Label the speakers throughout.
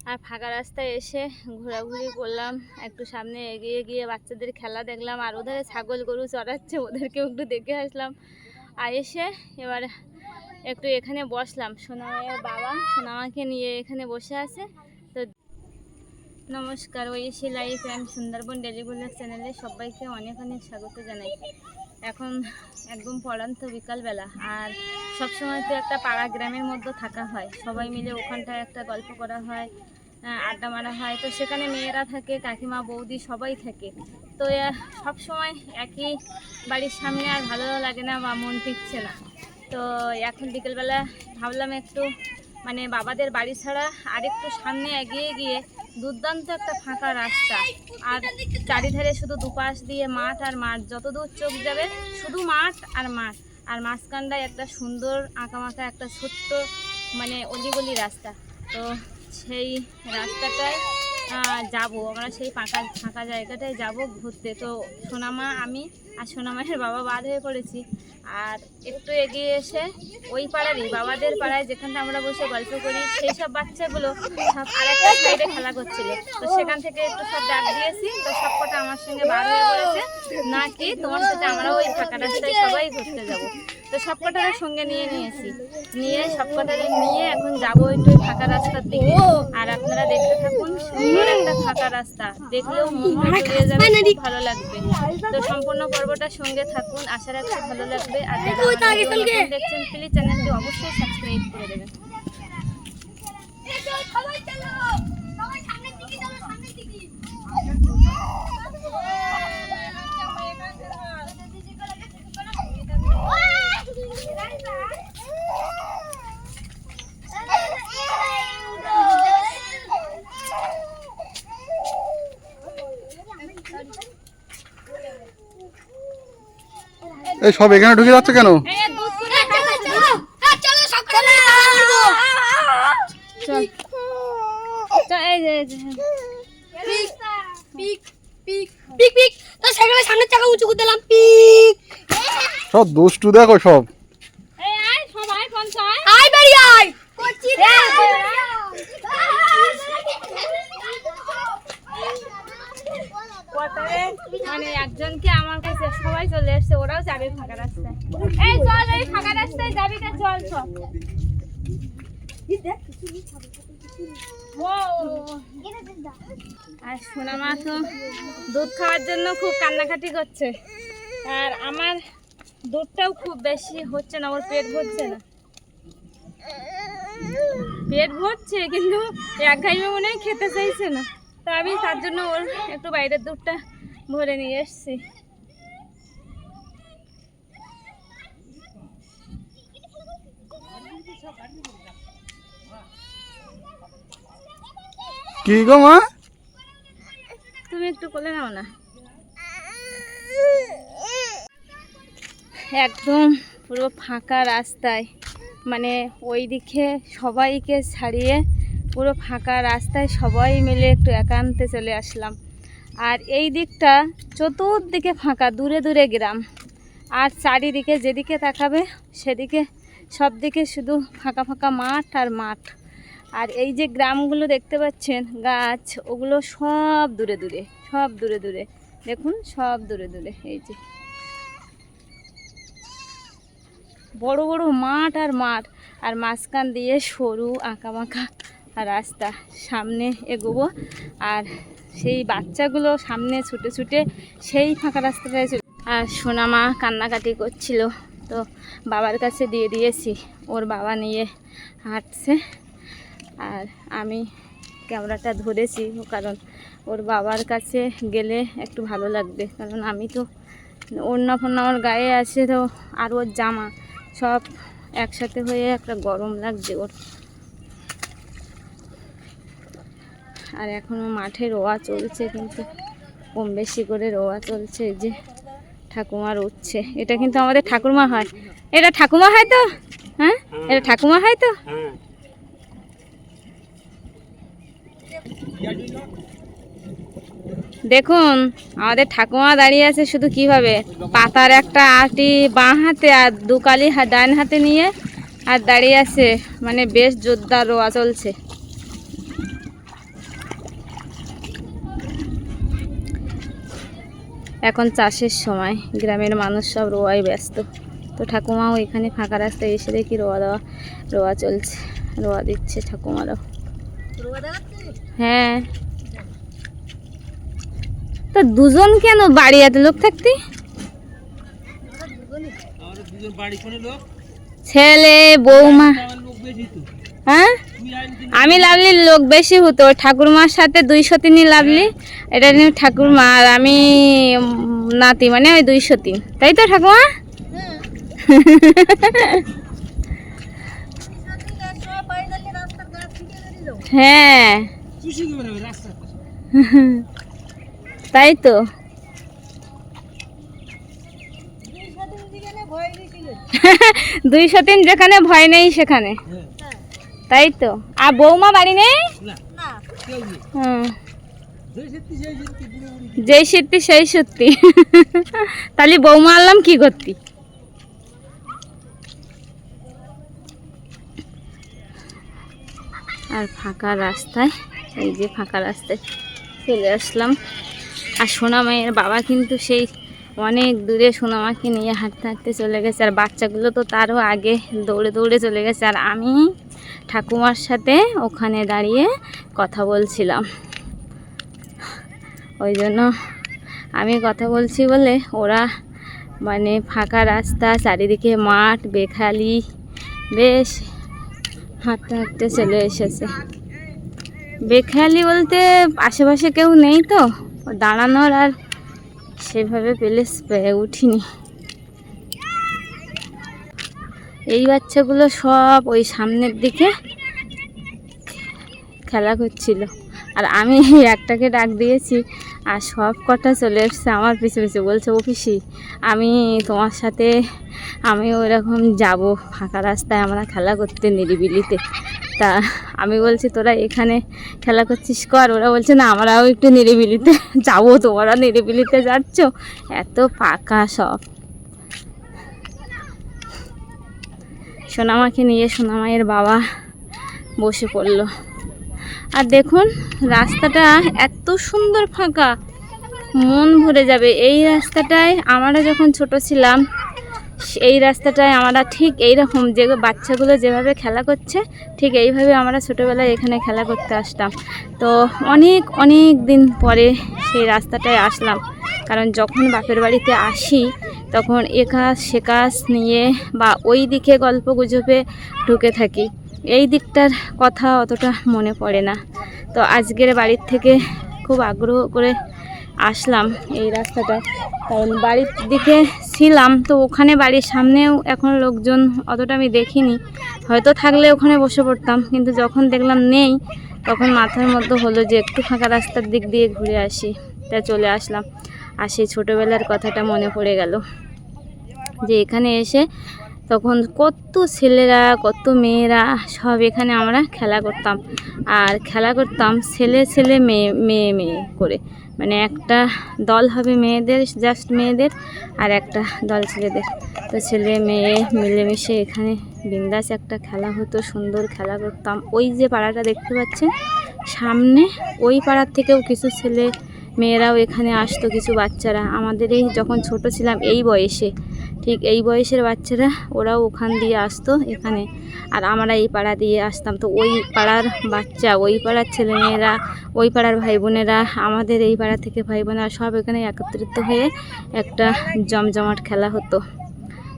Speaker 1: আর ফাঁকা রাস্তায় এসে ঘোরাঘুরি করলাম, একটু সামনে এগিয়ে গিয়ে বাচ্চাদের খেলা দেখলাম, আর ওধারে ছাগল গরু চড়াচ্ছে ওদেরকেও একটু দেখে আসলাম। আর এসে এবার একটু এখানে বসলাম, সোনামায়ের বাবা সোনামাকে নিয়ে এখানে বসে আছে। তো নমস্কার, Oishi life and Sundarban daily blog চ্যানেলে সবাইকে অনেক অনেক স্বাগত জানাই। এখন একদম পড়ান্ত বিকালবেলা, আর সবসময় তো একটা পাড়া গ্রামের মধ্যে থাকা হয়, সবাই মিলে ওখানটায় একটা গল্প করা হয়, আড্ডা মারা হয়। তো সেখানে মেয়েরা থাকে, কাকিমা বৌদি সবাই থাকে। তো সবসময় একই বাড়ির সামনে আর ভালো লাগে না বা মন টিকছে না। তো এখন বিকেলবেলা ভাবলাম একটু মানে বাবাদের বাড়ি ছাড়া আরেকটু সামনে এগিয়ে গিয়ে দুর্দান্ত একটা ফাঁকা রাস্তা, আর চারিধারে শুধু দুপাশ দিয়ে মাঠ আর মাঠ, যতদূর চোখ যাবে শুধু মাঠ আর মাঠ, আর মাঝখানটায় একটা সুন্দর আঁকামাঁকা একটা ছোট্ট মানে অলিগলি রাস্তা। তো সেই রাস্তাটায় যাব আমরা, সেই ফাঁকা জায়গাটায় যাব ঘুরতে। তো সোনামা, আমি আর সোনামায়ের বাবা বার হয়ে পড়েছি। আর একটু এগিয়ে এসে ওই পাড়ারই বাবাদের পাড়ায় যেখানটা আমরা বসে গল্প করি, সেই সব বাচ্চাগুলো সব আর একটা সাইডে খেলা করছিল। তো সেখান থেকে একটু সব ডাক দিয়েছি, তো সব কটা আমার সঙ্গে বার হয়ে পড়েছে, নাকি তোমার সাথে আমরাও ওই ফাঁকা রাস্তায় সবাই ঘুরতে যাব। তো সব কটার সঙ্গে নিয়েছি, নিয়ে সব কটারে নিয়ে এখন যাবো একটু ফাঁকা রাস্তার দিকে। আর আপনারা দেখতে থাকুন, সুন্দর একটা ফাঁকা রাস্তা, দেখলেও মন জুড়িয়ে যাবে, খুব ভালো লাগবে। তো সম্পূর্ণ পর্বটার সঙ্গে থাকুন, আশা রাখছি ভালো লাগবে। আর দেখছেন প্লিজ চ্যানেলটি অবশ্যই সাবস্ক্রাইব করে দেবেন।
Speaker 2: এই সব এখানে ঢুকে যাচ্ছে কেন? সব দুষ্টু দেখো সব।
Speaker 1: মানে একজনকে আমার কাছে সবাই চলে এসছে, ওরাও যাবে ফাঁকা রাস্তায়। এই চল, এই ফাঁকা রাস্তায় যাবি তো, চল চল। আর সোনামা তো দুধ খাওয়ার জন্য খুব কান্নাকাটি করছে, আর আমার দুধটাও খুব বেশি হচ্ছে না, ওর পেট ভরছে না। পেট ভরছে কিন্তু এক গাইবে মনে হয় খেতে চাইছে না। তো আমি তার জন্য ওর একটু বাইরের দুধটা ভরে নিয়ে এসছি।
Speaker 2: কি গো মা,
Speaker 1: তুমি একটু কোলে নাও না। একদম পুরো ফাঁকা রাস্তায়, মানে ওইদিকে সবাইকে ছাড়িয়ে পুরো ফাঁকা রাস্তায় সবাই মিলে একটু একান্তে চলে আসলাম। আর এই দিকটা চতুর্দিকে ফাঁকা, দূরে দূরে গ্রাম, আর চারিদিকে যেদিকে তাকাবে সেদিকে সব দিকে শুধু ফাঁকা ফাঁকা মাঠ আর মাঠ। আর এই যে গ্রামগুলো দেখতে পাচ্ছেন গাছ, ওগুলো সব দূরে দূরে, সব দূরে দূরে, দেখুন সব দূরে দূরে। এই যে বড় বড় মাঠ আর মাঠ, আর মাঝখান দিয়ে সরু আঁকাবাঁকা রাস্তা, সামনে এগোবো আর সেই বাচ্চাগুলো সামনে ছুটে ছুটে সেই ফাঁকা রাস্তাটায় চলে। আর সোনামা কান্নাকাটি করছিল, তো বাবার কাছে দিয়ে দিয়েছি, ওর বাবা নিয়ে হাঁটছে। আর আমি ক্যামেরাটা ধরেছি কারণ ওর বাবার কাছে গেলে একটু ভালো লাগবে, কারণ আমি তো ওড়না ফোড়না আমার গায়ে আছে, তো আর ওর জামা সব একসাথে হয়ে একটা গরম লাগছে ওর। আর এখনও মাঠে রোয়া চলছে, কিন্তু কম বেশি করে রোয়া চলছে। এই যে ঠাকুমা উঠছে, এটা কিন্তু আমাদের ঠাকুরমা হয়। এটা ঠাকুমা হয় তো? হ্যাঁ, এটা ঠাকুমা হয় তো। দেখুন আমাদের ঠাকুমা দাঁড়িয়ে আছে শুধু কিভাবে, পাতার একটা আটি বাঁ হাতে আর দুকালি ডান হাতে নিয়ে আর দাঁড়িয়ে আছে, মানে বেশ জোরদার রোয়া চলছে। এখন চাষের সময়, গ্রামের মানুষ সব রোয়ায় ব্যস্ত। তো ঠাকুমাও এখানে ফাঁকা রাস্তায় এসে দেখি রোয়া চলছে, রোয়া দিচ্ছে ঠাকুমারাও। হ্যাঁ, তো দুজন কেন বাড়ি এত লোক থাকতে? ছেলে বৌমা। হ্যাঁ, আমি লাভলি লোক বেশি হতো, ঠাকুরমার সাথে 203 লাভলি, এটা নিয়ে ঠাকুরমা আর আমি নাতি, মানে ওই 203, তাই তো ঠাকুমা? হ্যাঁ তাই তো। 203 যেখানে ভয় নেই সেখানে, তাই তো। আর বৌমা বাড়ি নেই? যেই সত্যি সেই সত্যি। তাহলে বৌমা আনলাম কি করতি? আর ফাঁকা রাস্তায়, এই যে ফাঁকা রাস্তায় চলে আসলাম। আর সোনা মায়ের বাবা কিন্তু সেই অনেক দূরে সোনামাকে নিয়ে হাঁটতে হাঁটতে চলে গেছে, আর বাচ্চাগুলো তো তারও আগে দৌড়ে দৌড়ে চলে গেছে। আর আমি ঠাকুমার সাথে ওখানে দাঁড়িয়ে কথা বলছিলাম, ওই জন্য আমি কথা বলছি বলে ওরা মানে ফাঁকা রাস্তা, চারিদিকে মাঠ, বেখালি, বেশ হাঁটতে হাঁটতে চলে এসেছে। বেখালি বলতে আশেপাশে কেউ নেই তো দাঁড়ানোর, আর সেভাবে প্লেস পেয়ে উঠিনি। এই বাচ্চাগুলো সব ওই সামনের দিকে খেলা করছিল, আর আমি একটাকে ডাক দিয়েছি, আর সব কটা চলে এসছে আমার পিছু পিছু, বলছে ও পিসি আমি তোমার সাথে আমি ওইরকম যাব, ফাঁকা রাস্তায় আমরা খেলা করতে নিরিবিলিতে। তা আমি বলছি তোরা এখানে খেলা করছিস কর, ওরা বলছে না আমরাও একটু নিরিবিলিতে যাবো, তোমরা নিরিবিলিতে যাচ্ছ, এত ফাঁকা সব। সোনামাকে নিয়ে সোনামায়ের বাবা বসে পড়লো। আর দেখুন রাস্তাটা এত সুন্দর ফাঁকা, মন ভরে যাবে। এই রাস্তাটায় আমরা যখন ছোট ছিলাম, এই রাস্তাটায় আমরা ঠিক এইরকম, যে বাচ্চাগুলো যেভাবে খেলা করছে ঠিক এইভাবে আমরা ছোটোবেলায় এখানে খেলা করতে আসতাম। তো অনেক অনেক দিন পরে সেই রাস্তাটায় আসলাম, কারণ যখন বাপের বাড়িতে আসি তখন এ কাজ সে কাজ নিয়ে বা ওই দিকে গল্প গুজবে ঢুকে থাকি, এই দিকটার কথা অতটা মনে পড়ে না। তো আজকের বাড়ির থেকে খুব আগ্রহ করে আসলাম এই রাস্তাটা, কারণ বাড়ির দিকে ছিলাম তো ওখানে বাড়ির সামনেও এখন লোকজন অতটা আমি দেখিনি, হয়তো থাকলে ওখানে বসে পড়তাম, কিন্তু যখন দেখলাম নেই তখন মাথার মধ্যে হলো যে একটু ফাঁকা রাস্তার দিক দিয়ে ঘুরে আসি, তাই চলে আসলাম। আর সেই ছোটোবেলার কথাটা মনে পড়ে গেল যে এখানে এসে তখন কত ছেলেরা কত মেয়েরা সব এখানে আমরা খেলা করতাম, আর খেলা করতাম ছেলে ছেলে মেয়ে মেয়ে মেয়ে করে, মানে একটা দল হবে মেয়েদের, জাস্ট মেয়েদের, আর একটা দল ছেলেদের। তো ছেলে মেয়ে মিলেমিশে এখানে বিন্দাস একটা খেলা হতো, সুন্দর খেলা করতাম। ওই যে পাড়াটা দেখতে পাচ্ছেন সামনে, ওই পাড়ার থেকেও কিছু ছেলে মেয়েরাও এখানে আসতো, কিছু বাচ্চারা আমাদের এই যখন ছোট ছিলাম এই বয়সে, ঠিক এই বয়সের বাচ্চারা ওরাও ওখান দিয়ে আসতো এখানে, আর আমরা এই পাড়া দিয়ে আসতাম। তো ওই পাড়ার বাচ্চা, ওই পাড়ার ছেলেমেয়েরা, ওই পাড়ার ভাই বোনেরা, আমাদের এই পাড়া থেকে ভাই বোনেরা সব এখানে একত্রিত হয়ে একটা জমজমাট খেলা হতো।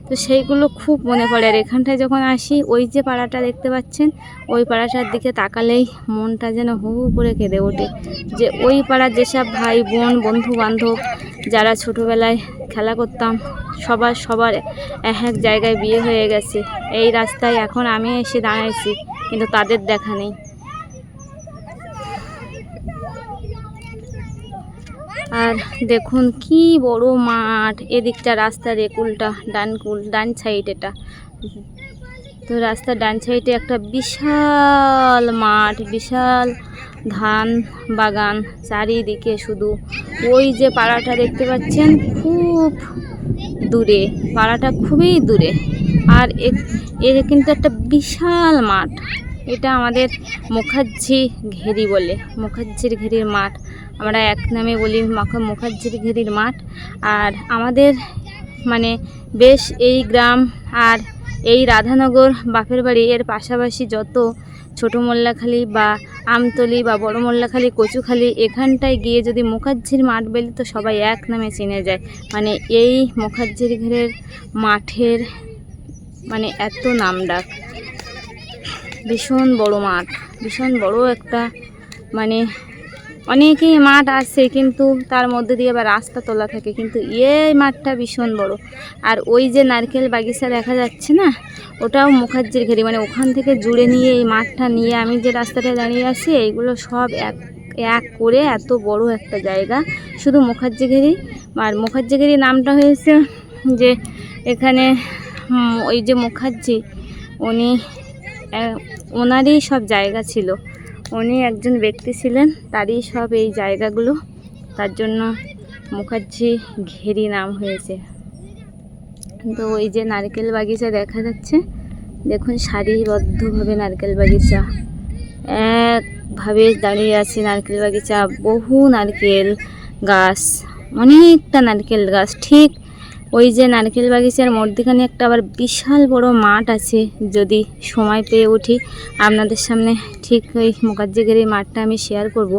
Speaker 1: তো সেইগুলো খুব মনে পড়ে। আর এখানটায় যখন আসি, ওই যে পাড়াটা দেখতে পাচ্ছেন, ওই পাড়াটার দিকে তাকালেই মনটা যেন হু হু করে কেঁদে ওঠে, যে ওই পাড়ার যেসব ভাই বোন বন্ধু বান্ধব যারা ছোটোবেলায় খেলা করতাম, সবার এক এক জায়গায় বিয়ে হয়ে গেছে। এই রাস্তায় এখন আমি এসে দাঁড়াইছি, কিন্তু তাদের দেখা নেই। আর দেখুন কি বড় মাঠ, এদিকটা রাস্তার একুলটা ডান সাইড, এটা তো রাস্তার ডান সাইডে একটা বিশাল মাঠ, বিশাল ধান বাগান, চারিদিকে শুধু ওই যে পাড়াটা দেখতে পাচ্ছেন খুব দূরে, পাড়াটা খুবই দূরে। আর এর কিন্তু একটা বিশাল মাঠ, এটা আমাদের মুখার্জি ঘেরি বলে, মুখার্জির ঘেরির মাঠ। আমরা এক নামে বলি মুখার্জির ঘেরির মাঠ। আর আমাদের মানে বেশ এই গ্রাম আর এই রাধানগর বাপের বাড়ি এর পাশাপাশি যত ছোটো মোল্লাখালী বা আমতলি বা বড় মোল্লাখালী, কচুখালী, এখানটায় গিয়ে যদি মুখার্জির মাঠ বলি তো সবাই এক নামে চিনে যায়। মানে এই মুখার্জির ঘেরের মাঠের মানে এত নামডাক। ভীষণ বড় মাঠ, ভীষণ বড় একটা মানে অনেকেই মাঠ আছে কিন্তু তার মধ্যে দিয়ে আবার রাস্তা তোলা থাকে, কিন্তু এই মাঠটা ভীষণ বড়। আর ওই যে নারকেল বাগিচা দেখা যাচ্ছে না, ওটাও মুখার্জির ঘেরি। মানে ওখান থেকে জুড়ে নিয়ে এই মাঠটা নিয়ে আমি যে রাস্তাটায় দাঁড়িয়ে আছি এইগুলো সব এক এক করে এত বড় একটা জায়গা শুধু মুখার্জি ঘেরি। আর মুখার্জি ঘেরি নামটা হয়েছে যে এখানে ওই যে মুখার্জি ওনারই সব জায়গা ছিল, উনি একজন ব্যক্তি ছিলেন, তারই সব এই জায়গাগুলো, তার জন্য মুখার্জি ঘেরি নাম হয়েছে। তো ওই যে নারকেল বাগিচা দেখা যাচ্ছে, দেখুন সারিবদ্ধভাবে নারকেল বাগিচা একভাবে দাঁড়িয়ে আছে। নারকেল বাগিচা, বহু নারকেল গাছ, অনেকটা নারকেল গাছ। ঠিক ওই যে নারকেল বাগিচার মধ্যখানে একটা আবার বিশাল বড় মাঠ আছে, যদি সময় পেয়ে উঠি আপনাদের সামনে ঠিক ওই মুখার্জি ঘেরির মাঠটা আমি শেয়ার করব।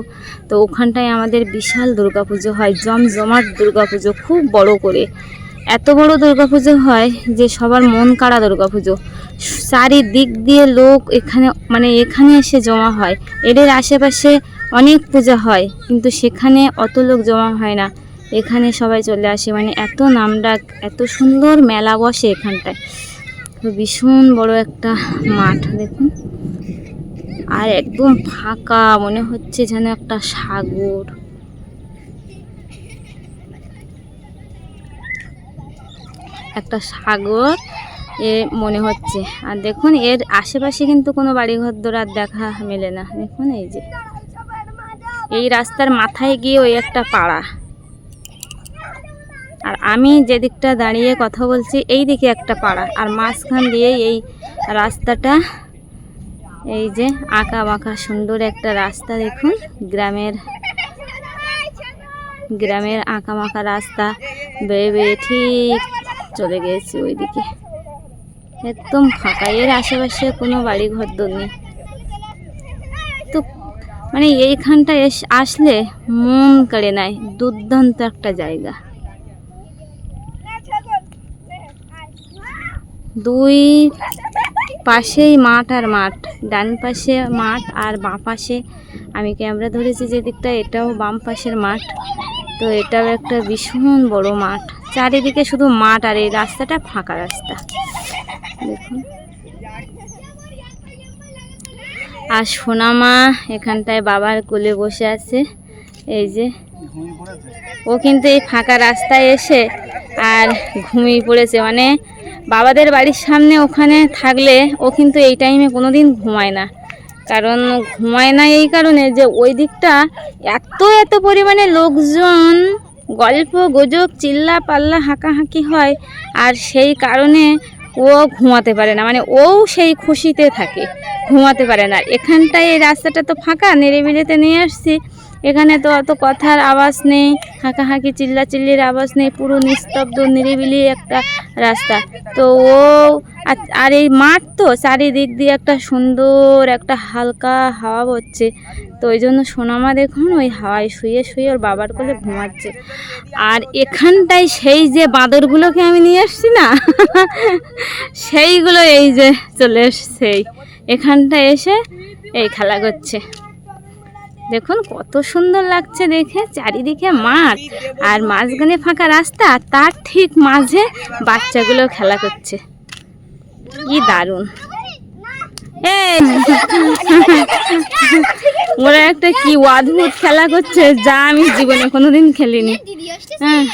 Speaker 1: তো ওখানটায় আমাদের বিশাল দুর্গাপুজো হয়, জমজমাট দুর্গাপুজো, খুব বড় করে। এত বড় দুর্গাপুজো হয় যে সবার মন কাড়া দুর্গাপুজো। চারিদিক দিয়ে লোক এখানে মানে এখানে এসে জমা হয়। এদের আশেপাশে অনেক পূজা হয় কিন্তু সেখানে অত লোক জমা হয় না, এখানে সবাই চলে আসে। মানে এত নামডাক, এত সুন্দর মেলা বসে এখানটায়। তো ভীষণ বড় একটা মাঠ দেখুন, আর একদম ফাঁকা, মনে হচ্ছে যেন একটা সাগর। একটা সাগর এ মনে হচ্ছে। আর দেখুন এর আশেপাশে কিন্তু কোনো বাড়িঘর দোর দেখা মেলে না। দেখুন এই যে এই রাস্তার মাথায় গিয়ে ওই একটা পাড়া, আর আমি যে দিকটা দাঁড়িয়ে কথা বলছি এই দিকে একটা পাড়া, আর মাঝখান দিয়ে এই রাস্তাটা, এই যে আঁকা বাঁকা সুন্দর একটা রাস্তা। দেখুন গ্রামের আঁকা বাঁকা রাস্তা বেয়ে বেয়ে ঠিক চলে গেছে ওইদিকে, একদম ফাঁকা। এর আশেপাশে কোনো বাড়ি ঘর দোর নেই। তো মানে এইখানটা আসলে মন কেড়ে নেয়, দুর্দান্ত একটা জায়গা। দুই পাশেই মাঠ আর মাঠ, ডান পাশে মাঠ আর বাম পাশে, আমি ক্যামেরা ধরেছি যে দিকটা, এটাও বাম পাশের মাঠ। তো এটাও একটা ভীষণ বড় মাঠ, চারিদিকে শুধু মাঠ, আর এই রাস্তাটা ফাঁকা রাস্তা দেখুন। আর সোনামা এখানটায় বাবার কোলে বসে আছে, এই যে ও কিন্তু এই ফাঁকা রাস্তায় এসে আর ঘুমিয়ে পড়েছে। মানে বাবাদের বাড়ির সামনে ওখানে থাকলে ও কিন্তু এই টাইমে কোনো দিন ঘুমায় না, কারণ ঘুমায় না এই কারণে যে ওই দিকটা এত পরিমাণে লোকজন, গল্প গুজব, চিল্লা পাল্লা হাঁকাহাঁকি হয়, আর সেই কারণে ও ঘুমাতে পারে না। মানে ও সেই খুশিতে থাকে, ঘুমাতে পারে না। এখানটায় এই রাস্তাটা তো ফাঁকা, নিরিবিলিতে নিয়ে আসছি, এখানে তো অত কথার আওয়াজ নেই, হাঁকাহাঁকি চিল্লাচিল্লির আওয়াজ নেই, পুরো নিস্তব্ধ নিরিবিলি একটা রাস্তা। তো ও আর এই মাঠ তো চারিদিক দিয়ে একটা সুন্দর একটা হালকা হাওয়া হচ্ছে, তো ওই জন্য সোনামা দেখুন ওই হাওয়ায় শুয়ে শুয়ে ওর বাবার কোলে ঘুমাচ্ছে। আর এখানটায় সেই যে বাঁদরগুলোকে আমি নিয়ে আসছি না সেইগুলো এই যে চলে এসছে, এখানটায় এসে এই খেলা করছে। দেখুন কত সুন্দর লাগছে দেখে, চারিদিকে মাঠ আর মাঝখানে ফাঁকা রাস্তা, তার ঠিক মাঝে বাচ্চাগুলো খেলা করছে, কি দারুণ। ওরা একটা কি অদ্ভুত খেলা করছে যা আমি জীবনে কোনোদিন খেলিনি। হ্যাঁ,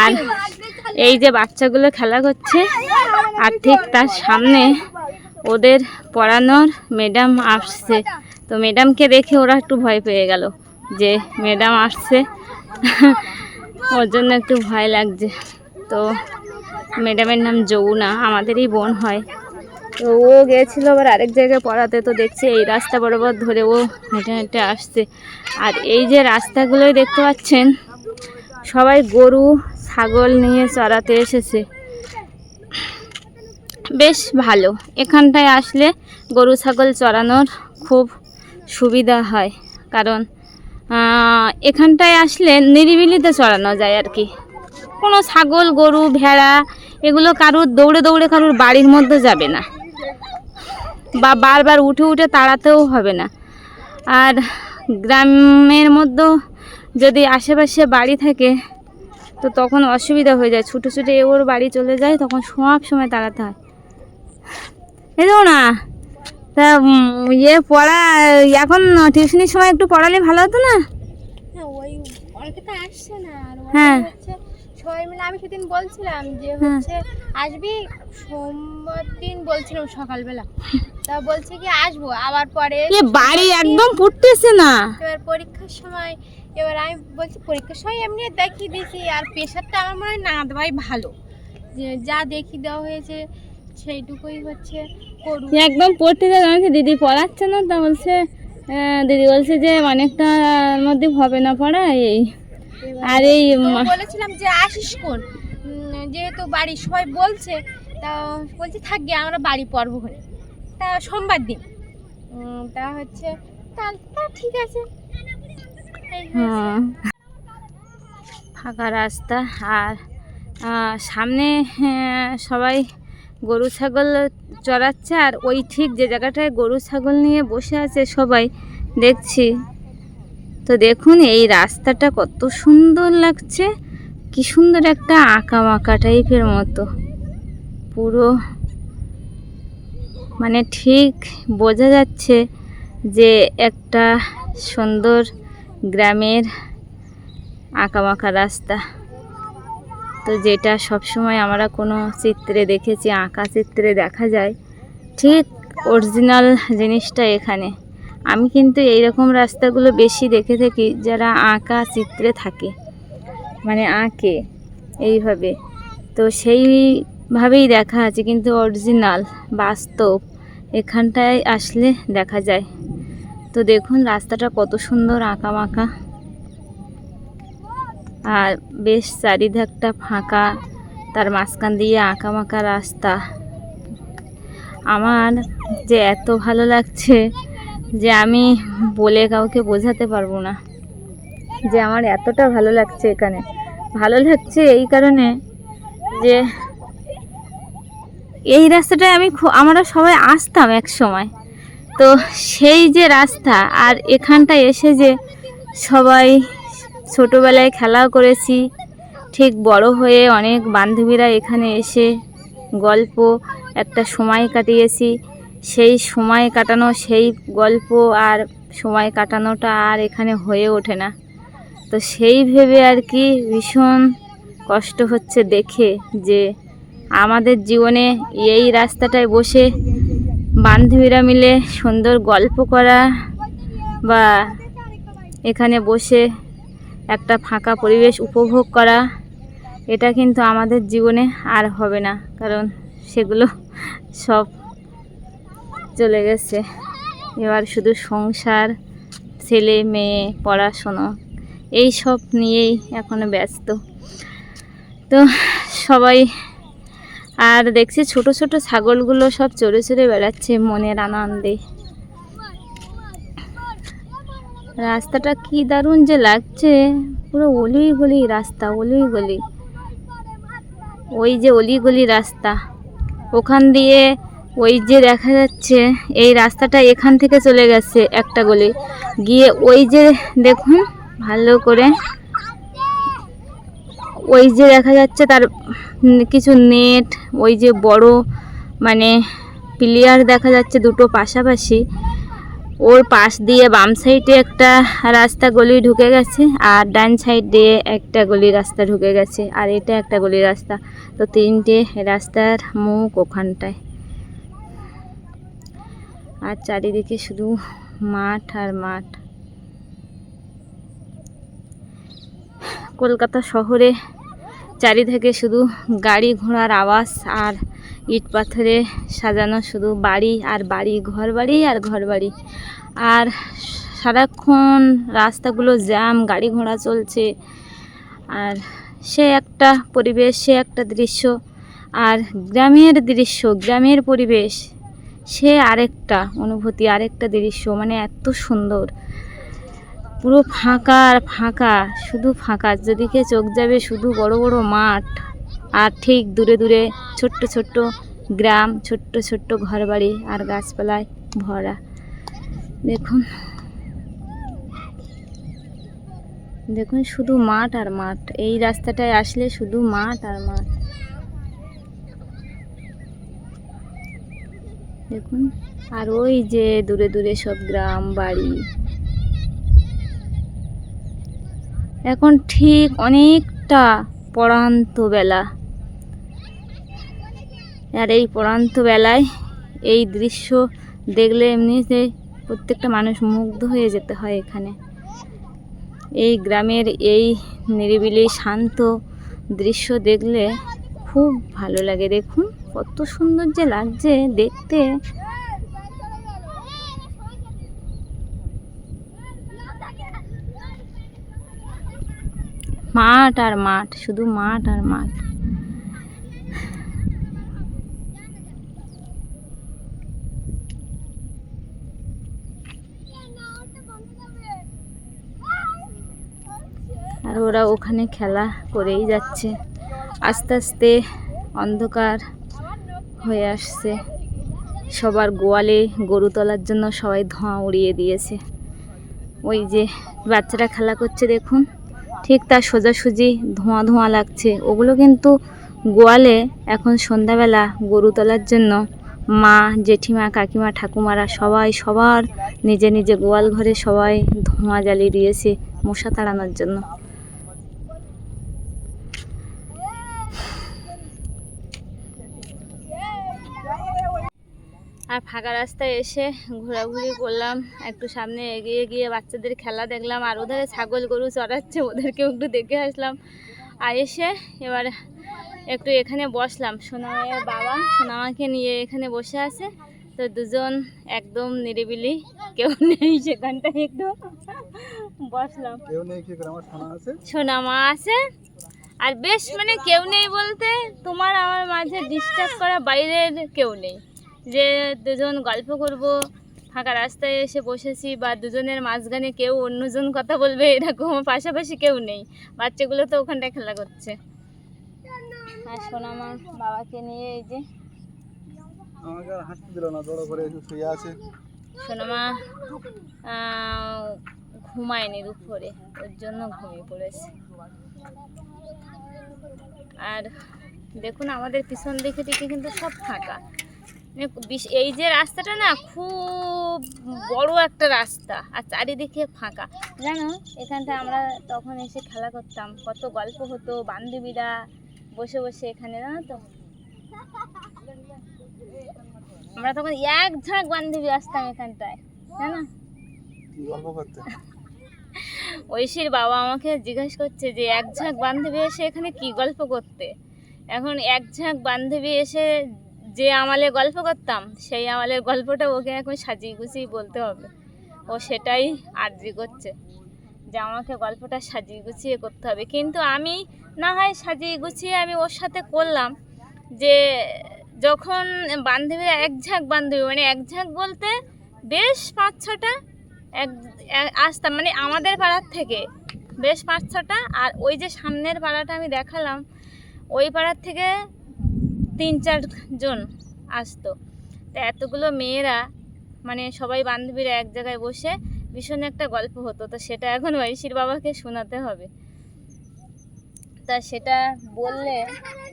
Speaker 1: আর এই যে বাচ্চাগুলো খেলা করছে, আর ঠিক তার সামনে ওদের পড়ানোর ম্যাডাম আসছে। তো ম্যাডামকে দেখে ওরা একটু ভয় পেয়ে গেল যে ম্যাডাম আসছে, ওর জন্য একটু ভয় লাগছে। তো ম্যাডামের নাম যৌনা, আমাদেরই বোন হয়। তো তো ও গিয়েছিল আবার আরেক জায়গায় পড়াতে, তো দেখছি এই রাস্তা বরাবর ধরে ও হেঁটে হেঁটে আসছে। আর এই যে রাস্তাগুলোই দেখতে পাচ্ছেন, সবাই গরু ছাগল নিয়ে চড়াতে এসেছে। বেশ ভালো, এখানটায় আসলে গরু ছাগল চড়ানোর খুব সুবিধা হয়, কারণ এখানটায় আসলে নিরিবিলিতে চড়ানো যায় আর কি। কোনো ছাগল গরু ভেড়া এগুলো কারুর দৌড়ে দৌড়ে কারুর বাড়ির মধ্যে যাবে না, বা বারবার উঠে উঠে তাড়াতেও হবে না। আর গ্রামের মধ্যে যদি আশেপাশে বাড়ি থাকে তো তখন অসুবিধা হয়ে যায়, ছুটে ছুটে ওর বাড়ি চলে যায়, তখন সব সময় তাড়াতে হয়। এই দেখো না, তা পড়া এখন টিউশনির সময় একটু পড়ালে ভালো হতো না?
Speaker 3: হ্যাঁ, ওই অনেকে তো আসছে না। আর
Speaker 1: হ্যাঁ।
Speaker 3: হচ্ছে সবাই মিলে, আমি সেদিন বলছিলাম যে
Speaker 1: হ্যাঁ।
Speaker 3: হচ্ছে আসবি সোমবার দিন, বলছিলাম সকালবেলা, তা বলছে কি আসবো, আবার পরে
Speaker 1: বাড়ি একদম পড়তেছে না।
Speaker 3: এবার পরীক্ষার সময়, এবার আমি বলছি পরীক্ষার সময় এমনি দেখিয়ে দিয়েছি, আর প্রেশারটা আমার মনে হয় না দেওয়াই ভালো, যে যা দেখিয়ে দেওয়া হয়েছে সেইটুকুই হচ্ছে করুন।
Speaker 1: একদম পড়তে জানাচ্ছে, দিদি পড়াচ্ছে না, তা বলছে দিদি বলছে যে অনেকটা মধ্যে হবে না পড়া এই। আর এই
Speaker 3: বলেছিলাম যে আসিস কোন, যেহেতু বাড়ি সবাই বলছে, তা বলছি থাকবে আমরা বাড়ি পড়বো হলে, তা সোমবার দিন, তা হচ্ছে তা ঠিক আছে।
Speaker 1: ফাঁকা রাস্তা, আর সামনে সবাই গরু ছাগল চড়াচ্ছে, আর ওই ঠিক যে জায়গাটায় গরু ছাগল নিয়ে বসে আছে সবাই দেখছি। তো দেখুন এই রাস্তাটা কত সুন্দর লাগছে, কি সুন্দর একটা আঁকা বাঁকা টাইপের মতো, পুরো মানে ঠিক বোঝা যাচ্ছে যে একটা সুন্দর গ্রামের আঁকা বাঁকা রাস্তা। তো যেটা সবসময় আমরা কোনো চিত্রে দেখেছি, আঁকা চিত্রে দেখা যায়, ঠিক অরিজিনাল জিনিসটা এখানে। আমি কিন্তু এইরকম রাস্তাগুলো বেশি দেখে থাকি, যারা আঁকা চিত্রে থাকে, মানে আঁকে এইভাবে, তো সেইভাবেই দেখা আছে, কিন্তু অরিজিনাল বাস্তব এখানটায় আসলে দেখা যায়। তো দেখুন রাস্তাটা কত সুন্দর আঁকা বাঁকা, আর বেশ চারিধারটা ফাঁকা, তার মাঝখান দিয়ে আঁকা বাঁকা রাস্তা। আমার যে এত ভালো লাগছে যে আমি বলে কাউকে বোঝাতে পারবো না যে আমার এতটা ভালো লাগছে। এখানে ভালো লাগছে এই কারণে যে এই রাস্তাটায় আমরা সবাই আসতাম এক সময়, তো সেই যে রাস্তা, আর এখানটায় এসে যে সবাই ছোটোবেলায় খেলাও করেছি, ঠিক বড় হয়ে অনেক বান্ধবীরা এখানে এসে গল্প একটা সময় কাটিয়েছি, সেই সময় কাটানো, সেই গল্প আর সময় কাটানোটা আর এখানে হয়ে ওঠে না। তো সেই ভেবে আর কি ভীষণ কষ্ট হচ্ছে দেখে, যে আমাদের জীবনে এই রাস্তাটায় বসে বান্ধবীরা মিলে সুন্দর গল্প করা, বা এখানে বসে একটা ফাঁকা পরিবেশ উপভোগ করা, এটা কিন্তু আমাদের জীবনে আর হবে না, কারণ সেগুলো সব চলে গেছে। এবার শুধু সংসার, ছেলে মেয়ে, পড়াশোনা, এই সব নিয়েই এখনো ব্যস্ত। তো সবাই, আর দেখছি ছোট ছোট ছাগলগুলো সব চড়ে চড়ে বেড়াচ্ছে মনের আনন্দে। রাস্তাটা কি দারুণ যে লাগছে, পুরো অলি গলি রাস্তা, অলি গলি, ওই যে অলি গলি রাস্তা, ওখান দিয়ে ওই যে দেখা যাচ্ছে এই রাস্তাটা এখান থেকে চলে গেছে একটা গলি গিয়ে, ওই যে দেখুন ভালো করে, ওই যে দেখা যাচ্ছে তার কিছু নেট, ওই যে বড় মানে প্লেয়ার দেখা যাচ্ছে দুটো পাশাপাশি, ওর পাশ দিয়ে বাম সাইডে একটা রাস্তা গলি ঢুকে গেছে, আর ডান সাইড দিয়ে একটা গলি রাস্তা ঢুকে গেছে, আর এটা একটা গলি রাস্তা। তো তিনটে রাস্তার মুখ ওখানটায়, আর চারিদিকে শুধু মাঠ আর মাঠ। কলকাতা শহরে চারিদিকে শুধু গাড়ি ঘোড়ার আওয়াজ, আর ইট পাথরে সাজানো শুধু বাড়ি আর বাড়ি, ঘর বাড়ি আর ঘর বাড়ি। আর সারাক্ষণ রাস্তাগুলো জ্যাম, গাড়ি ঘোড়া চলছে। আর সে একটা পরিবেশ, সে একটা দৃশ্য। আর গ্রামের দৃশ্য, গ্রামের পরিবেশ, সে আরেকটা অনুভূতি, আরেকটা দৃশ্য। মানে এত সুন্দর, পুরো ফাঁকা আর ফাঁকা, শুধু ফাঁকা। যেদিকে চোখ যাবে শুধু বড় বড় মাঠ, আর ঠিক দূরে দূরে ছোট্ট ছোট্ট গ্রাম, ছোট্ট ছোট্ট ঘরবাড়ি আর গাছপালায় ভরা। দেখুন, দেখুন শুধু মাঠ আর মাঠ। এই রাস্তাটায় আসলে শুধু মাঠ আর মাঠ। দেখুন, আর ওই যে দূরে দূরে সব গ্রাম বাড়ি। এখন ঠিক অনেকটা পড়ান্ত বেলা, আর এই পড়ান্ত বেলায় এই দৃশ্য দেখলে এমনিতে প্রত্যেকটা মানুষ মুগ্ধ হয়ে যেতে হয় এখানে। এই গ্রামের এই নিরিবিলি শান্ত দৃশ্য দেখলে খুব ভালো লাগে। দেখুন কত সুন্দর যে লাগছে দেখতে। মাঠ আর মাঠ, শুধু মাঠ আর মাঠ। আর ওরা ওখানে খেলা করেই যাচ্ছে। আস্তে আস্তে অন্ধকার হয়ে আসছে। সবার গোয়ালে গরু তোলার জন্য সবাই ধোঁয়া উড়িয়ে দিয়েছে। ওই যে বাচ্চারা খেলা করছে দেখুন, ঠিক তার সোজাসুজি ধোঁয়া ধোঁয়া লাগছে। ওগুলো কিন্তু গোয়ালে এখন সন্ধ্যাবেলা গরু তোলার জন্য মা, জেঠিমা, কাকিমা, ঠাকুমারা সবাই সবার নিজে নিজে গোয়াল ঘরে সবাই ধোঁয়া জ্বালিয়ে দিয়েছে মশা তাড়ানোর জন্য। আর ফাঁকা রাস্তায় এসে ঘোরাঘুরি করলাম, একটু সামনে এগিয়ে গিয়ে বাচ্চাদের খেলা দেখলাম। আর ওধারে ছাগল গরু চড়াচ্ছে, ওদেরকেও একটু দেখে আসলাম। আর এসে এবার একটু এখানে বসলাম। সোনামায়ের বাবা সোনামাকে নিয়ে এখানে বসে আছে। তো দুজন একদম নিরিবিলি, কেউ নেই সেখানটায়, একটু বসলাম। সোনামা আছে, আর বেশ মানে কেউ নেই বলতে তোমার আমার মাঝে ডিস্টার্ব করা বাইরের কেউ নেই, যে দুজন গল্প করব। ফাঁকা রাস্তায় এসে বসেছি, বা দুজনের মাঝখানে কেউ অন্যজন কথা বলবে এরকম পাশাপাশি কেউ নেই। বাচ্চাগুলো তো ওখানটায় খেলা করছে। আর সোনামা বাবাকে নিয়ে এই যে সোনামা ঘুমায়নি দুপুরে, ওর জন্য ঘুমিয়ে পড়েছে। আর দেখুন আমাদের পিছন দিকে দিকে কিন্তু সব ফাঁকা। এই যে রাস্তাটা না খুব বড় একটা রাস্তা, আর চারিদিকে ফাঁকা। জানো এখানটা আমরা তখন এসে খেলা করতাম, কত গল্প হতো, বান্ধবীরা বসে বসে এখানে, জানো তো আমরা তখন এক ঝাঁক বান্ধবী আসতাম এখানটায়, জানো
Speaker 2: গল্প করতে।
Speaker 1: ঐশীর বাবা আমাকে জিজ্ঞাসা করছে যে এক ঝাঁক বান্ধবী এসে এখানে কি গল্প করতে। এখন এক ঝাঁক বান্ধবী এসে যে আমালে গল্প করতাম, সেই আমালের গল্পটা ওকে এখন সাজিয়ে গুছিয়ে বলতে হবে। ও সেটাই আর্জি করছে যে আমাকে গল্পটা সাজিয়ে গুছিয়ে করতে হবে। কিন্তু আমি না হয় সাজিয়ে গুছিয়ে আমি ওর সাথে করলাম, যে যখন বান্ধবীরা এক ঝাঁক বান্ধবী, মানে এক ঝাঁক বলতে বেশ 5-6টা আসতাম, মানে আমাদের পাড়ার থেকে বেশ 5-6টা। আর ওই যে সামনের পাড়াটা আমি দেখালাম, ওই পাড়ার থেকে 3-4 জন আসতো। তা এতগুলো মেয়েরা মানে সবাই বান্ধবীরা এক জায়গায় বসে ভীষণ একটা গল্প হতো। তো সেটা এখন ঐশীর বাবাকে শোনাতে হবে। তা সেটা বললে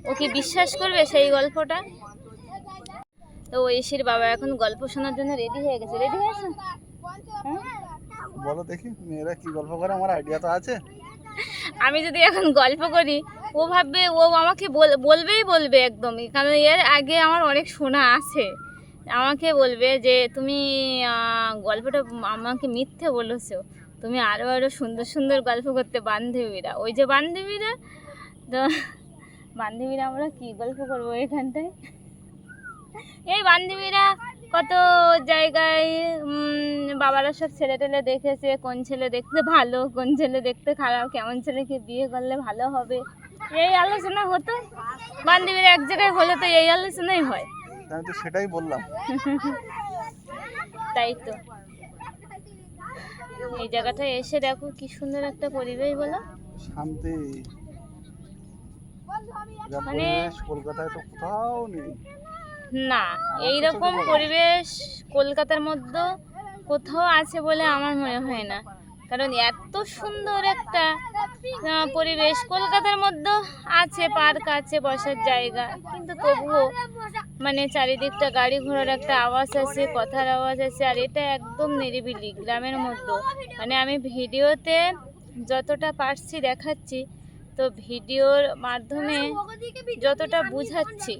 Speaker 1: ও কি বিশ্বাস করবে সেই গল্পটা? তো ঐশীর বাবা এখন গল্প শোনার জন্য রেডি হয়ে গেছে। রেডি হয়েছে?
Speaker 2: বলো দেখি মেয়েরা কি গল্প করে, আমার আইডিয়া তো আছে।
Speaker 1: আমি যদি এখন গল্প করি ও ভাববে, ও আমাকে বলবে একদমই, কারণ এর আগে আমার অনেক শোনা আছে। আমাকে বলবে যে তুমি গল্পটা আমাকে মিথ্যে বলেছো, তুমি আরও আরও সুন্দর সুন্দর গল্প করতে। বান্ধবীরা, ওই যে বান্ধবীরা, তো বান্ধবীরা আমরা কি গল্প করবো এখানটায়। এই বান্ধবীরা কত জায়গায় বাবারা সব ছেলে টেলে দেখেছে, কোন ছেলে দেখতে ভালো, কোন ছেলে দেখতে খারাপ, কেমন ছেলেকে বিয়ে করলে ভালো হবে, এই আলোচনা হতো। বান্ধবীরা এক জায়গায় হলে তো এই আলোচনাই হয়।
Speaker 2: আমি তো সেটাই বললাম।
Speaker 1: তাই তো এই জায়গাটা এসে দেখো কি সুন্দর একটা পরিবেশ, বলো।
Speaker 2: শান্তি, যা
Speaker 1: মানে
Speaker 2: পরিবেশ কলকাতায় তো কোথাও নেই।
Speaker 1: না, এইরকম পরিবেশ কলকাতার মধ্যে কোথাও আছে বলে আমার মনে হয় না। কারণ এত সুন্দর একটা পরিবেশ কলকাতার মধ্যে আছে, পার্ক আছে, বসার জায়গা, কিন্তু তবুও মানে চারিদিকটা গাড়ি ঘোড়ার একটা আওয়াজ আছে, কথার আওয়াজ আছে। আর এটা একদম নিরিবিলি গ্রামের মধ্যে। মানে আমি ভিডিওতে যতটা পারছি দেখাচ্ছি, তো ভিডিওর মাধ্যমে যতটা বুঝাচ্ছি,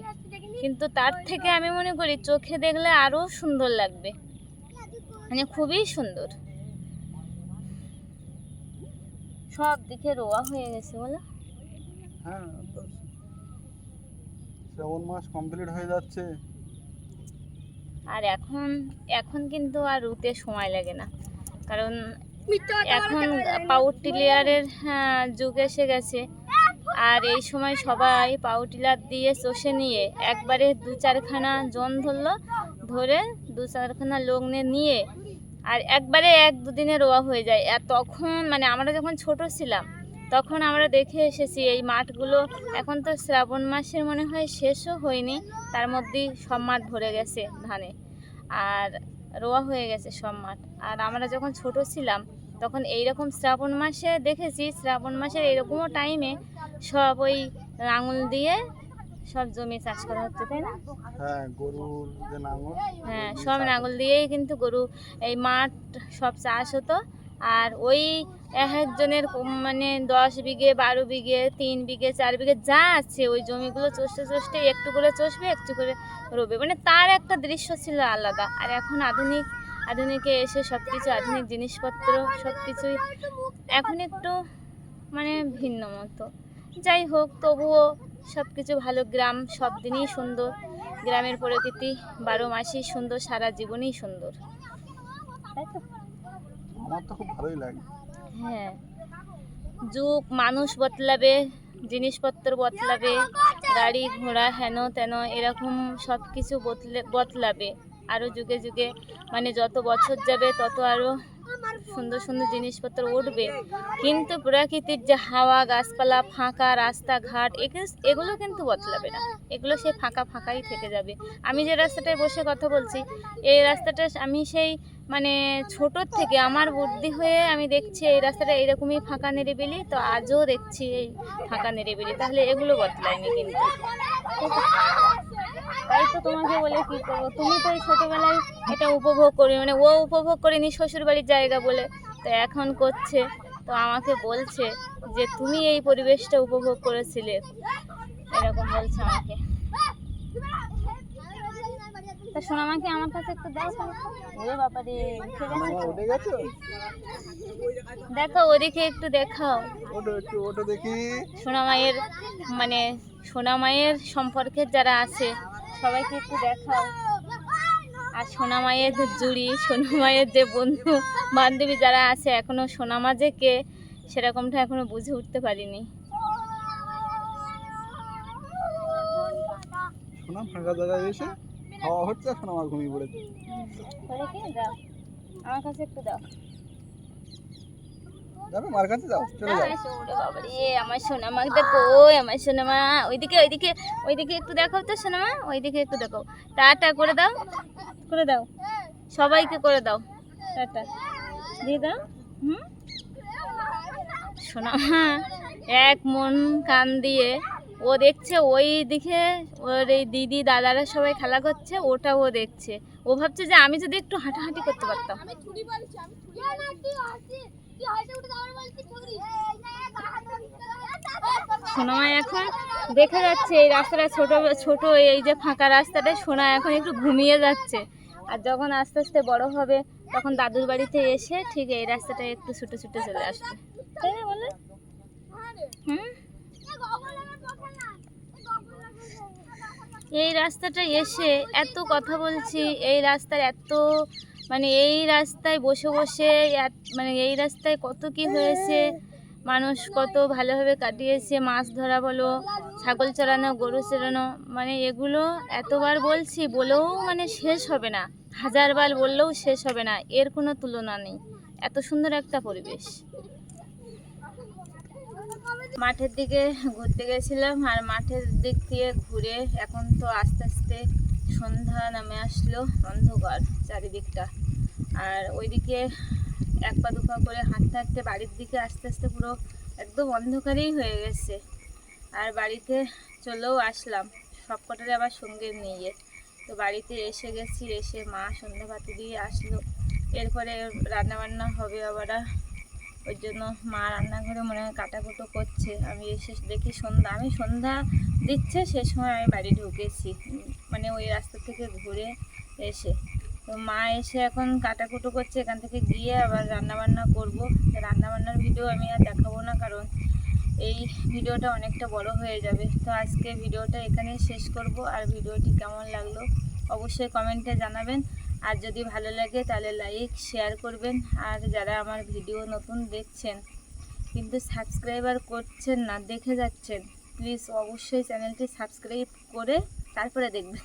Speaker 1: কিন্তু তার থেকে আমি মনে করি চোখে দেখলে আরও সুন্দর লাগবে, মানে খুবই সুন্দর। সব দিকে রোয়া হয়ে গেছে, বলো।
Speaker 2: হ্যাঁ, তো শ্রাবণ মাস কমপ্লিট হয়ে যাচ্ছে।
Speaker 1: আর এখন কিন্তু আর রুতে সময় লাগে না, কারণ এখন পাওয়ার টিলারের যুগ এসে গেছে। আর এই সময় সবাই পাওয়ার টিলার দিয়ে চষে নিয়ে একবারে 2-4খানা জন ধরলো, ধরে 2-4খানা লোক নিয়ে আর একবারে 1-2 দিনে রোয়া হয়ে যায়। আর তখন মানে আমরা যখন ছোট ছিলাম তখন আমরা দেখে এসেছি এই মাঠগুলো। এখন তো শ্রাবণ মাসের মনে হয় শেষও হয়নি, তার মধ্যেই সব মাঠ ভরে গেছে ধানে, আর রোয়া হয়ে গেছে সব মাঠ। আর আমরা যখন ছোট ছিলাম তখন এইরকম শ্রাবণ মাসে দেখেছি, শ্রাবণ মাসের এইরকমও টাইমে সব ওই লাঙল দিয়ে সব জমি চাষ করা হচ্ছে, তাই না?
Speaker 2: হ্যাঁ, গরুর যে লাঙল,
Speaker 1: হ্যাঁ, সব লাঙল দিয়েই কিন্তু গরু এই মাঠ সব চাষ হতো। আর ওই এক একজনের মানে 10 বিঘে, 12 বিঘে, 3 বিঘে, 4 বিঘে যা আছে ওই জমিগুলো চষতে চষতে একটু করে চষবে, একটু করে রোবে, মানে তার একটা দৃশ্য ছিল আলাদা। আর এখন আধুনিকে এসে সব কিছু আধুনিক জিনিসপত্র সব কিছুই এখন একটু মানে ভিন্ন মতো। যাই হোক, তবুও সব কিছু ভালো। গ্রাম সব দিনই সুন্দর, গ্রামের প্রকৃতি 12 মাসই সুন্দর, সারা জীবনই সুন্দর, তাই তো?
Speaker 2: আমার তো খুব ভালোই লাগে।
Speaker 1: হ্যাঁ, যুগ মানুষ বদলাবে, জিনিসপত্র বদলাবে, গাড়ি ঘোড়া হেন তেন এরকম সব কিছু বদলাবে আরও যুগে যুগে। মানে যত বছর যাবে তত আরও সুন্দর সুন্দর জিনিসপত্র উঠবে, কিন্তু প্রকৃতির যে হাওয়া, গাছপালা, ফাঁকা রাস্তাঘাট এগুলো কিন্তু বদলাবে না, এগুলো সেই ফাঁকা ফাঁকাই থেকে যাবে। আমি যে রাস্তাটায় বসে কথা বলছি, এই রাস্তাটা আমি সেই মানে ছোটোর থেকে আমার বুদ্ধি হয়ে আমি দেখছি এই রাস্তাটা এইরকমই ফাঁকা নিরিবিলি, তো আজও দেখছি এই ফাঁকা নিরিবিলি, তাহলে এগুলো বদলায়নি কিন্তু। তাই তো তোমাকে বলে কি করবো, তুমি তো এই ছোটোবেলায় এটা উপভোগ করি, মানে ও উপভোগ করেনি শ্বশুরবাড়ির জায়গা বলে, তো এখন করছে, তো আমাকে বলছে যে তুমি এই পরিবেশটা উপভোগ করেছিলে, এরকম বলছে আমাকে। তা সোনামাকে আমার কাছে একটু দাও। ওরে বাবা রে, উঠে গেছে তো।
Speaker 2: উঠে গেছে,
Speaker 1: দেখো ওদিকে একটু দেখাও,
Speaker 2: ওটা দেখি।
Speaker 1: সোনামায়ের মানে সোনামায়ের সম্পর্কের যারা আছে সবাইকে একটু দেখাও। আর সোনামায়ের যে জুড়ি, সোনামায়ের যে বন্ধু বান্ধবী যারা আছে, এখনো সোনামা যে কে সেরকমটা এখনো বুঝে উঠতে পারিনি।
Speaker 2: সোনা ফাঁকা জায়গায় এসে হাওয়া হচ্ছে, এখন আমার ঘুমিয়ে পড়েছে।
Speaker 1: দাও আমার কাছে একটু দাও।
Speaker 2: যাবে মার কাছে, যাও, চলে যাও।
Speaker 1: আমার সোনামা দেখো, আমার সোনামা ওইদিকে ওইদিকে ওইদিকে একটু দেখাও তো সোনামা, ওইদিকে একটু দেখো। টাটা করে দাও, করে দাও, সবাইকে করে দাও, টাটা দিয়ে দাও। সোনামা এক মন কান দিয়ে ও দেখছে, ওই দিকে ওর এই দিদি দাদারা সবাই খেলা করছে, ওটা ও দেখছে। ও ভাবছে যে আমি যদি একটু হাঁটাহাঁটি করতে পারতাম। সোনামা এখন দেখা যাচ্ছে এই রাস্তাটা ছোট ছোট, এই যে ফাঁকা রাস্তাটা, সোনা এখন একটু ঘুমিয়ে যাচ্ছে। আর যখন আস্তে আস্তে বড় হবে তখন দাদুর বাড়িতে এসে ঠিক এই রাস্তাটা একটু ছুটে ছুটে চলে আসবে, তাই না বলে? এই রাস্তাটা এসে এত কথা বলছি, এই রাস্তার এত মানে এই রাস্তায় বসে বসে মানে এই রাস্তায় কত কি হয়েছে, মানুষ কত ভালোভাবে কাটিয়েছে, মাছ ধরা বলো, ছাগল চড়ানো, গরু চড়ানো, মানে এগুলো এতবার বলছি বলেও মানে শেষ হবে না, হাজারবার বললেও শেষ হবে না, এর কোনো তুলনা নেই। এত সুন্দর একটা পরিবেশ। মাঠের দিকে ঘুরতে গেছিলাম, আর মাঠের দিক দিয়ে ঘুরে এখন তো আস্তে আস্তে সন্ধ্যা নামে আসলো, অন্ধকার চারিদিকটা। আর ওইদিকে এক পা দু পা করে হাঁটতে হাঁটতে বাড়ির দিকে আস্তে আস্তে পুরো একদম অন্ধকারই হয়ে গেছে। আর বাড়িতে চলেও আসলাম সব কটারে আবার সঙ্গে নিয়ে। তো বাড়িতে এসে গেছি, এসে মা সন্ধ্যা বাতি দিয়ে আসলো, এরপরে রান্নাবান্না হবে আবার। ওই জন্য মা রান্নাঘরে মনে হয় কাটাকুটো করছে। আমি এসে দেখি আমি সন্ধ্যা দিচ্ছে সে সময় আমি বাড়ি ঢুকেছি, মানে ওই রাস্তা থেকে ঘুরে এসে। তো মা এসে এখন কাটাকুটো করছে, এখান থেকে গিয়ে আবার রান্নাবান্না করবো। রান্নাবান্নার ভিডিও আমি আর দেখাবো না, কারণ এই ভিডিওটা অনেকটা বড় হয়ে যাবে। তো আজকে ভিডিওটা এখানেই শেষ করব। আর ভিডিওটি কেমন লাগলো অবশ্যই কমেন্টে জানাবেন। আর যদি ভালো লাগে তাহলে লাইক শেয়ার করবেন। আর যারা আমার ভিডিও নতুন দেখছেন কিন্তু সাবস্ক্রাইবার করছেন না, দেখে যাচ্ছেন, প্লিজ অবশ্যই চ্যানেলটি সাবস্ক্রাইব করে তারপরে দেখবেন।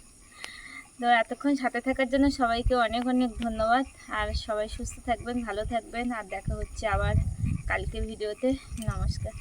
Speaker 1: তো এতক্ষণ সাথে থাকার জন্য সবাইকে অনেক অনেক ধন্যবাদ। আর সবাই সুস্থ থাকবেন, ভালো থাকবেন। আর দেখা হচ্ছে আবার কালকে ভিডিওতে। নমস্কার।